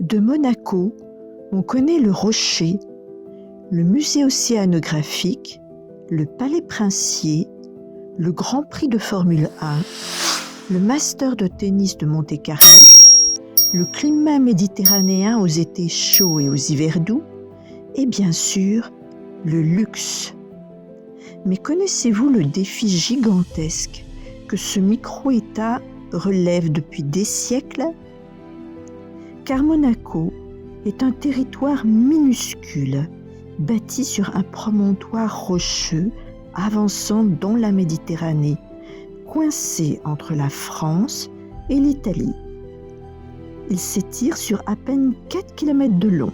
De Monaco, on connaît le Rocher, le musée océanographique, le Palais Princier, le Grand Prix de Formule 1, le Master de tennis de Monte-Carlo, le climat méditerranéen aux étés chauds et aux hivers doux, et bien sûr, le luxe. Mais connaissez-vous le défi gigantesque que ce micro-État relève depuis des siècles ? Car Monaco est un territoire minuscule, bâti sur un promontoire rocheux avançant dans la Méditerranée, coincé entre la France et l'Italie. Il s'étire sur à peine 4 km de long,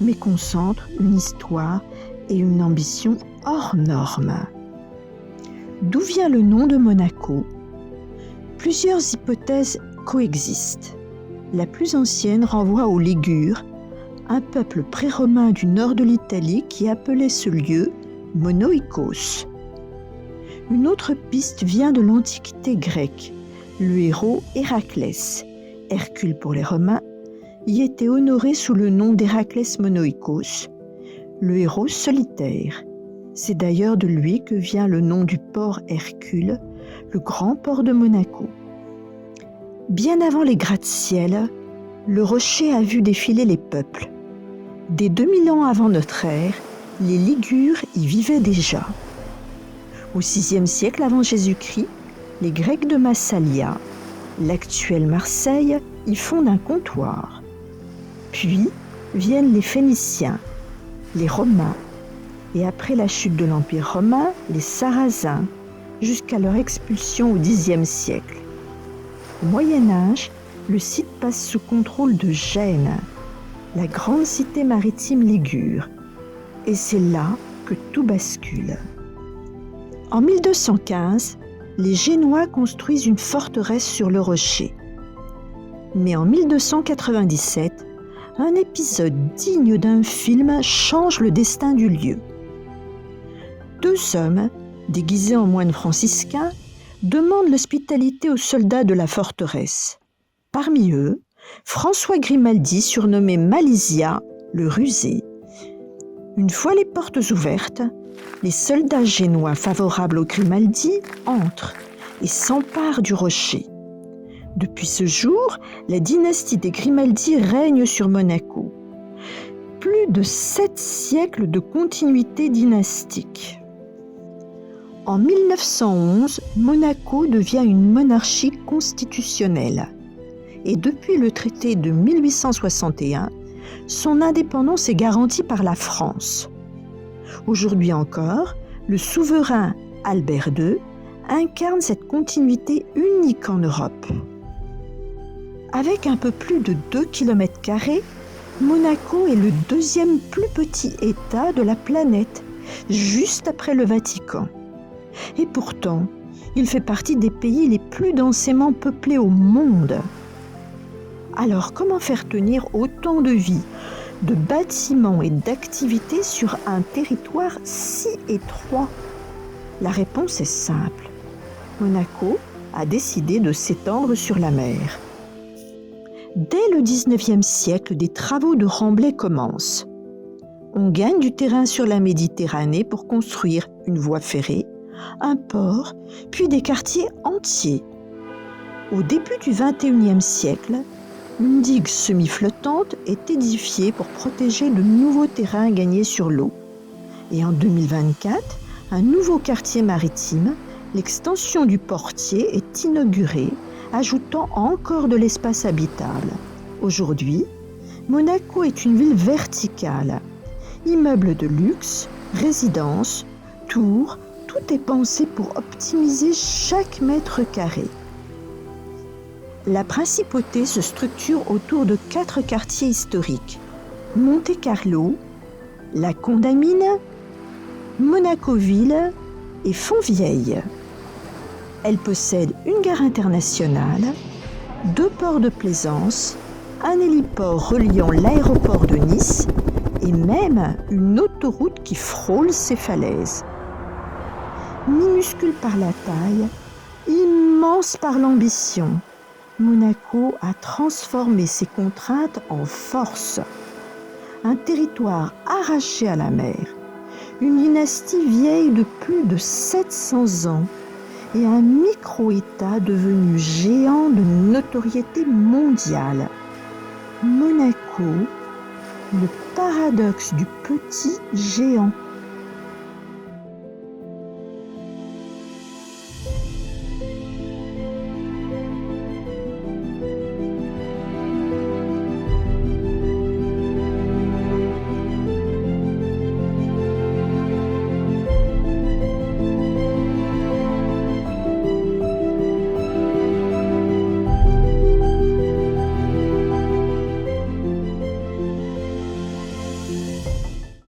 mais concentre une histoire et une ambition hors normes. D'où vient le nom de Monaco ? Plusieurs hypothèses coexistent. La plus ancienne renvoie aux Ligures, un peuple pré-romain du nord de l'Italie qui appelait ce lieu Monoikos. Une autre piste vient de l'Antiquité grecque. Le héros Héraclès, Hercule pour les Romains, y était honoré sous le nom d'Héraclès Monoikos, le héros solitaire. C'est d'ailleurs de lui que vient le nom du port Hercule, le grand port de Monaco. Bien avant les gratte-ciel, le rocher a vu défiler les peuples. Dès 2000 ans avant notre ère, les Ligures y vivaient déjà. Au VIe siècle avant Jésus-Christ, les Grecs de Massalia, l'actuelle Marseille, y fondent un comptoir. Puis viennent les Phéniciens, les Romains, et après la chute de l'Empire romain, les Sarrasins, jusqu'à leur expulsion au Xe siècle. Au Moyen Âge, le site passe sous contrôle de Gênes, la grande cité maritime ligure, et c'est là que tout bascule. En 1215, les Génois construisent une forteresse sur le rocher. Mais en 1297, un épisode digne d'un film change le destin du lieu. Deux hommes, déguisés en moines franciscains, demandent l'hospitalité aux soldats de la forteresse. Parmi eux, François Grimaldi, surnommé Malisia, le rusé. Une fois les portes ouvertes, les soldats génois favorables au Grimaldi entrent et s'emparent du rocher. Depuis ce jour, la dynastie des Grimaldi règne sur Monaco. Plus de 7 siècles de continuité dynastique. En 1911, Monaco devient une monarchie constitutionnelle. Et depuis le traité de 1861, son indépendance est garantie par la France. Aujourd'hui encore, le souverain Albert II incarne cette continuité unique en Europe. Avec un peu plus de 2 km², Monaco est le deuxième plus petit État de la planète, juste après le Vatican. Et pourtant, il fait partie des pays les plus densément peuplés au monde. Alors, comment faire tenir autant de vie, de bâtiments et d'activités sur un territoire si étroit ? La réponse est simple. Monaco a décidé de s'étendre sur la mer. Dès le XIXe siècle, des travaux de remblai commencent. On gagne du terrain sur la Méditerranée pour construire une voie ferrée, un port, puis des quartiers entiers. Au début du XXIe siècle, une digue semi-flottante est édifiée pour protéger de nouveaux terrains gagnés sur l'eau. Et en 2024, un nouveau quartier maritime, l'extension du Portier, est inaugurée, ajoutant encore de l'espace habitable. Aujourd'hui, Monaco est une ville verticale. Immeubles de luxe, résidences, tours, tout est pensé pour optimiser chaque mètre carré. La principauté se structure autour de 4 quartiers historiques: Monte-Carlo, la Condamine, Monaco-Ville et Fontvieille. Elle possède une gare internationale, 2 ports de plaisance, un héliport reliant l'aéroport de Nice et même une autoroute qui frôle ses falaises. Minuscule par la taille, immense par l'ambition, Monaco a transformé ses contraintes en force. Un territoire arraché à la mer, une dynastie vieille de plus de 700 ans et un micro-État devenu géant de notoriété mondiale. Monaco, le paradoxe du petit géant.